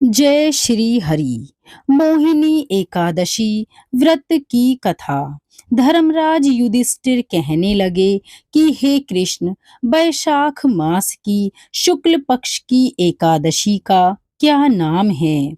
जय श्री हरि। मोहिनी एकादशी व्रत की कथा। धर्मराज युधिष्ठिर कहने लगे कि हे कृष्ण, वैशाख मास की शुक्ल पक्ष की एकादशी का क्या नाम है?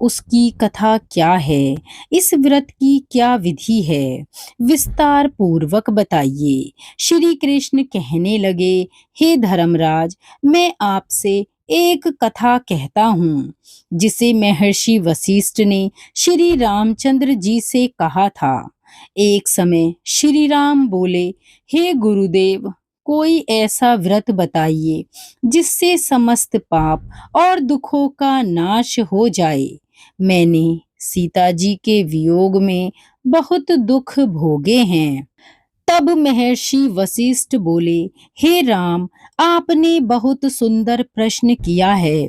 उसकी कथा क्या है? इस व्रत की क्या विधि है? विस्तार पूर्वक बताइए। श्री कृष्ण कहने लगे, हे धर्मराज, मैं आपसे एक कथा कहता हूँ जिसे महर्षि वशिष्ठ ने श्री रामचंद्र जी से कहा था। एक समय श्री राम बोले, हे गुरुदेव, कोई ऐसा व्रत बताइए जिससे समस्त पाप और दुखों का नाश हो जाए। मैंने सीता जी के वियोग में बहुत दुख भोगे हैं। तब महर्षि वशिष्ठ बोले, हे राम, आपने बहुत सुंदर प्रश्न किया है।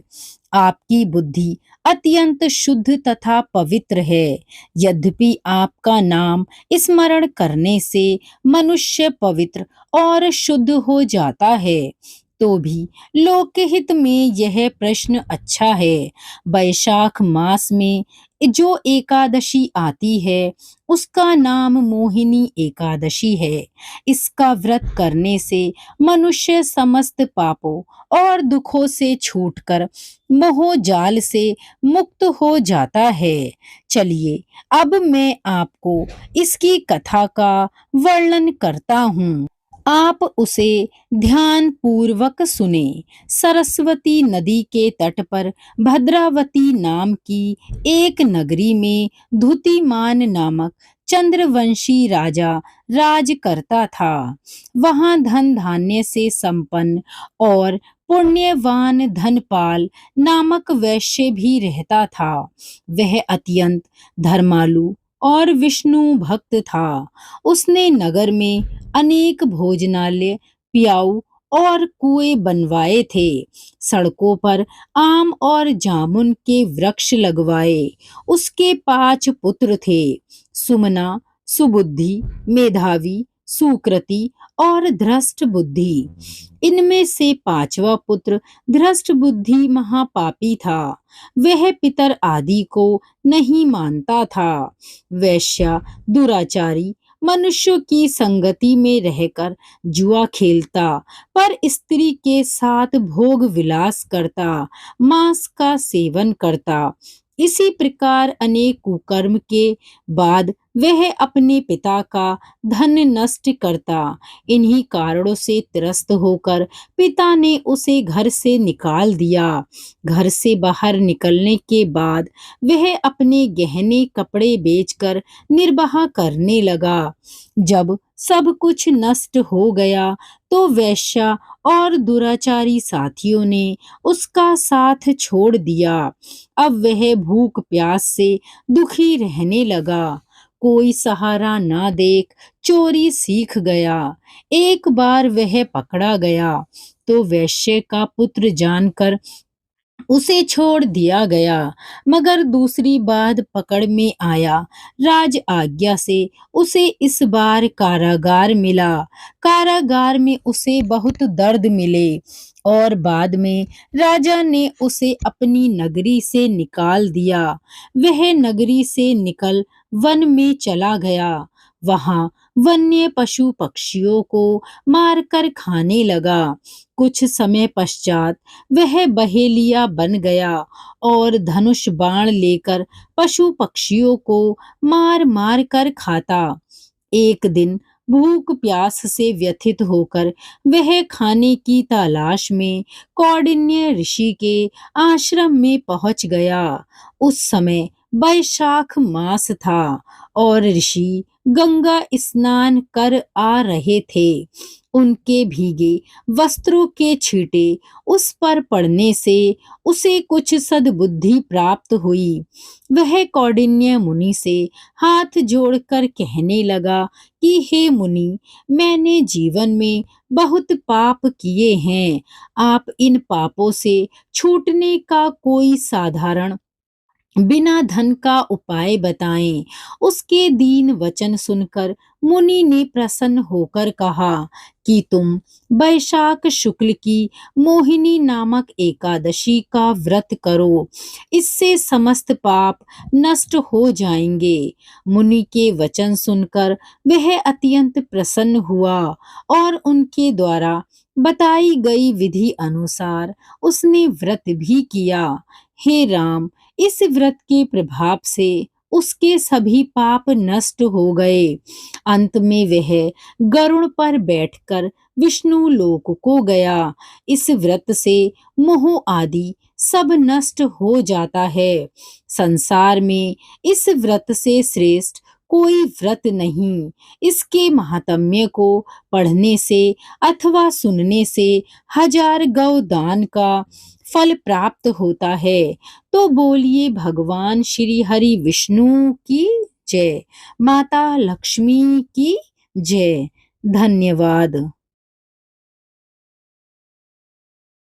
आपकी बुद्धि अत्यंत शुद्ध तथा पवित्र है। यद्यपि आपका नाम स्मरण करने से मनुष्य पवित्र और शुद्ध हो जाता है, तो भी लोकहित में यह प्रश्न अच्छा है। वैशाख मास में जो एकादशी आती है, उसका नाम मोहिनी एकादशी है। इसका व्रत करने से मनुष्य समस्त पापों और दुखों से छूटकर मोह जाल से मुक्त हो जाता है। चलिए, अब मैं आपको इसकी कथा का वर्णन करता हूँ। आप उसे ध्यान पूर्वक सुने। सरस्वती नदी के तट पर भद्रावती नाम की एक नगरी में धुतिमान नामक चंद्रवंशी राजा राज करता था। वहां धन धान्य से संपन्न और पुण्यवान धनपाल नामक वैश्य भी रहता था। वह अत्यंत धर्मालु और विष्णु भक्त था। उसने नगर में अनेक भोजनालय, प्याऊ और कुएं बनवाए थे। सड़कों पर आम और जामुन के वृक्ष लगवाए। उसके 5 पुत्र थे, सुमना, सुबुद्धि, मेधावी, सुकृति और धृष्ट बुद्धि। इनमें से 5वां पुत्र धृष्ट बुद्धि महापापी था। वह पितर आदि को नहीं मानता था। वैश्या, दुराचारी, मनुष्यों की संगति में रहकर जुआ खेलता, पर स्त्री के साथ भोग विलास करता, मांस का सेवन करता। इसी प्रकार अनेक कुकर्म के बाद वह अपने पिता का धन नष्ट करता। इन्हीं कारणों से त्रस्त होकर पिता ने उसे घर से निकाल दिया। घर से बाहर निकलने के बाद वह अपने गहने कपड़े बेचकर निर्वाह करने लगा। जब सब कुछ नष्ट हो गया, तो वैश्या और दुराचारी साथियों ने उसका साथ छोड़ दिया। अब वह भूख प्यास से दुखी रहने लगा। कोई सहारा ना देख चोरी सीख गया। एक बार वह पकड़ा गया, तो वैश्य का पुत्र जानकर उसे छोड़ दिया गया। मगर दूसरी बार पकड़ में आया। राज आज्ञा से उसे इस बार कारागार मिला। कारागार में उसे बहुत दर्द मिले और बाद में राजा ने उसे अपनी नगरी से निकाल दिया। वह नगरी से निकल वन में चला गया। वहां वन्य पशु पक्षियों को मारकर खाने लगा। कुछ समय पश्चात वह बहेलिया बन गया और धनुष बाण लेकर पशु पक्षियों को मार मार कर खाता। एक दिन भूख प्यास से व्यथित होकर वह खाने की तलाश में कौंडिन्य ऋषि के आश्रम में पहुंच गया। उस समय वैशाख मास था और ऋषि गंगा स्नान कर आ रहे थे। उनके भीगे वस्त्रों के छींटे उस पर पड़ने से उसे कुछ सद्बुद्धि प्राप्त हुई। वह कौंडिन्य मुनि से हाथ जोड़कर कहने लगा कि हे मुनि, मैंने जीवन में बहुत पाप किए हैं। आप इन पापों से छूटने का कोई साधारण बिना धन का उपाय बताएं। उसके दीन वचन सुनकर मुनि ने प्रसन्न होकर कहा कि तुम वैशाख शुक्ल की मोहिनी नामक एकादशी का व्रत करो, इससे समस्त पाप नष्ट हो जाएंगे। मुनि के वचन सुनकर वह अत्यंत प्रसन्न हुआ और उनके द्वारा बताई गई विधि अनुसार उसने व्रत भी किया। हे राम, इस व्रत के प्रभाव से उसके सभी पाप नष्ट हो गए। अंत में वह गरुड़ पर बैठकर विष्णु लोक को गया। इस व्रत से मोह आदि सब नष्ट हो जाता है। संसार में इस व्रत से श्रेष्ठ कोई व्रत नहीं। इसके महात्म्य को पढ़ने से अथवा सुनने से 1000 गौ दान का फल प्राप्त होता है। तो बोलिए भगवान श्री हरि विष्णु की जय, माता लक्ष्मी की जय। धन्यवाद।